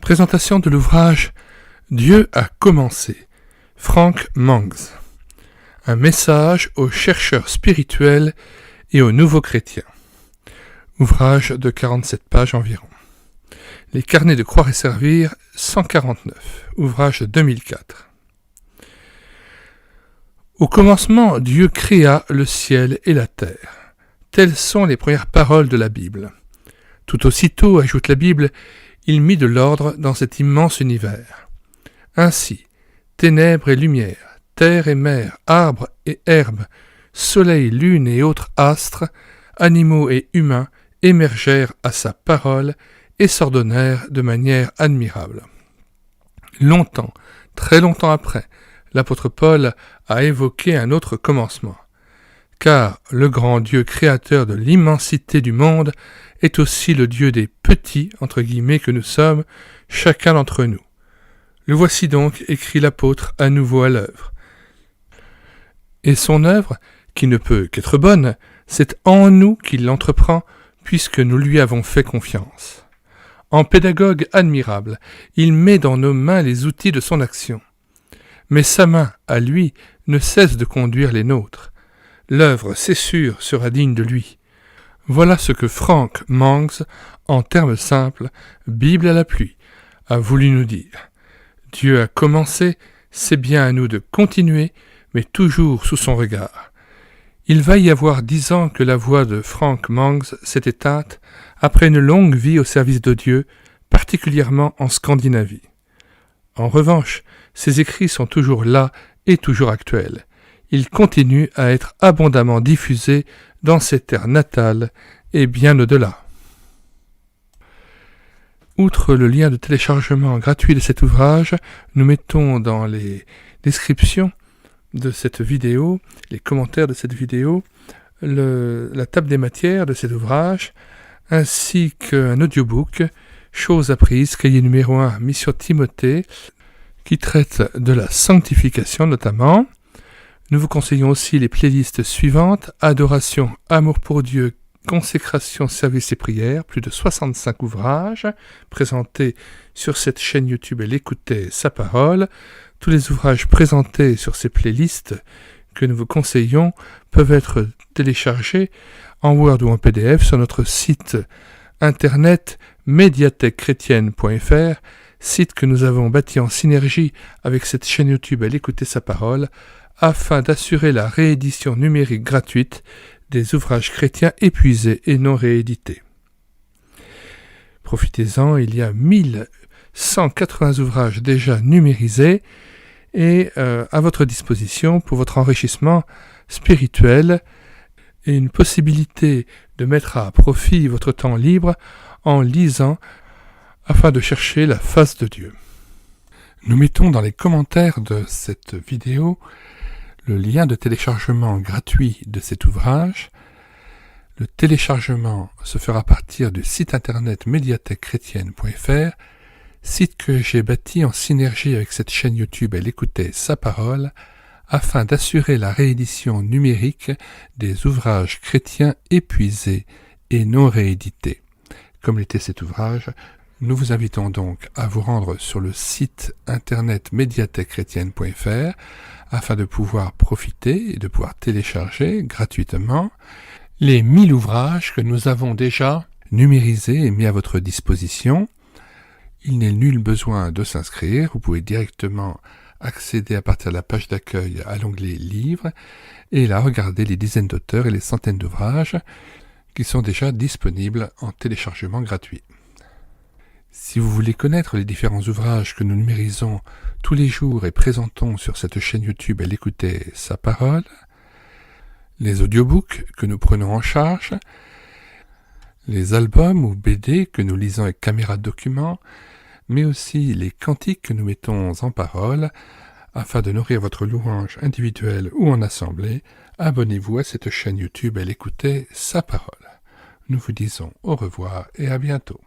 Présentation de l'ouvrage Dieu a commencé, Frank Mangs. Un message aux chercheurs spirituels et aux nouveaux chrétiens. Ouvrage de 47 pages environ. Les carnets de croire et servir, 149. Ouvrage de 2004. Au commencement, Dieu créa le ciel et la terre. Telles sont les premières paroles de la Bible. Tout aussitôt, ajoute la Bible, il mit de l'ordre dans cet immense univers. Ainsi, ténèbres et lumière, terre et mer, arbres et herbes, soleil, lune et autres astres, animaux et humains émergèrent à sa parole et s'ordonnèrent de manière admirable. Longtemps, très longtemps après, l'apôtre Paul a évoqué un autre commencement. Car le grand Dieu créateur de l'immensité du monde est aussi le Dieu des petits, entre guillemets, que nous sommes, chacun d'entre nous. Le voici donc, écrit l'apôtre à nouveau à l'œuvre. Et son œuvre, qui ne peut qu'être bonne, c'est en nous qu'il l'entreprend, puisque nous lui avons fait confiance. En pédagogue admirable, il met dans nos mains les outils de son action. Mais sa main, à lui, ne cesse de conduire les nôtres. L'œuvre, c'est sûr, sera digne de lui. Voilà ce que Frank Mangs, en termes simples, Bible à la pluie, a voulu nous dire. Dieu a commencé, c'est bien à nous de continuer, mais toujours sous son regard. Il va y avoir 10 ans que la voix de Frank Mangs s'est éteinte après une longue vie au service de Dieu, particulièrement en Scandinavie. En revanche, ses écrits sont toujours là et toujours actuels. Il continue à être abondamment diffusé dans ses terres natales et bien au-delà. Outre le lien de téléchargement gratuit de cet ouvrage, nous mettons dans les descriptions de cette vidéo, les commentaires de cette vidéo, la table des matières de cet ouvrage, ainsi qu'un audiobook, Choses apprises, cahier numéro 1, Mission Timothée, qui traite de la sanctification notamment. Nous vous conseillons aussi les playlists suivantes, Adoration, Amour pour Dieu, Consécration, Service et Prière, plus de 65 ouvrages présentés sur cette chaîne YouTube et l'écouter sa parole. Tous les ouvrages présentés sur ces playlists que nous vous conseillons peuvent être téléchargés en Word ou en PDF sur notre site internet médiathèquechrétienne.fr, site que nous avons bâti en synergie avec cette chaîne YouTube et l'écouter sa parole, afin d'assurer la réédition numérique gratuite des ouvrages chrétiens épuisés et non réédités. Profitez-en, il y a 1180 ouvrages déjà numérisés et à votre disposition pour votre enrichissement spirituel et une possibilité de mettre à profit votre temps libre en lisant afin de chercher la face de Dieu. Nous mettons dans les commentaires de cette vidéo le lien de téléchargement gratuit de cet ouvrage. Le téléchargement se fera à partir du site internet médiathèquechrétienne.fr, site que j'ai bâti en synergie avec cette chaîne YouTube et l'écouter sa parole, afin d'assurer la réédition numérique des ouvrages chrétiens épuisés et non réédités. Comme l'était cet ouvrage, nous vous invitons donc à vous rendre sur le site internet médiathèquechrétienne.fr afin de pouvoir profiter et de pouvoir télécharger gratuitement les 1000 ouvrages que nous avons déjà numérisés et mis à votre disposition. Il n'est nul besoin de s'inscrire, vous pouvez directement accéder à partir de la page d'accueil à l'onglet Livres et là regarder les dizaines d'auteurs et les centaines d'ouvrages qui sont déjà disponibles en téléchargement gratuit. Si vous voulez connaître les différents ouvrages que nous numérisons tous les jours et présentons sur cette chaîne YouTube et l'écouter sa parole, les audiobooks que nous prenons en charge, les albums ou BD que nous lisons avec caméra de document, mais aussi les cantiques que nous mettons en parole, afin de nourrir votre louange individuelle ou en assemblée, abonnez-vous à cette chaîne YouTube et l'écoutez sa parole. Nous vous disons au revoir et à bientôt.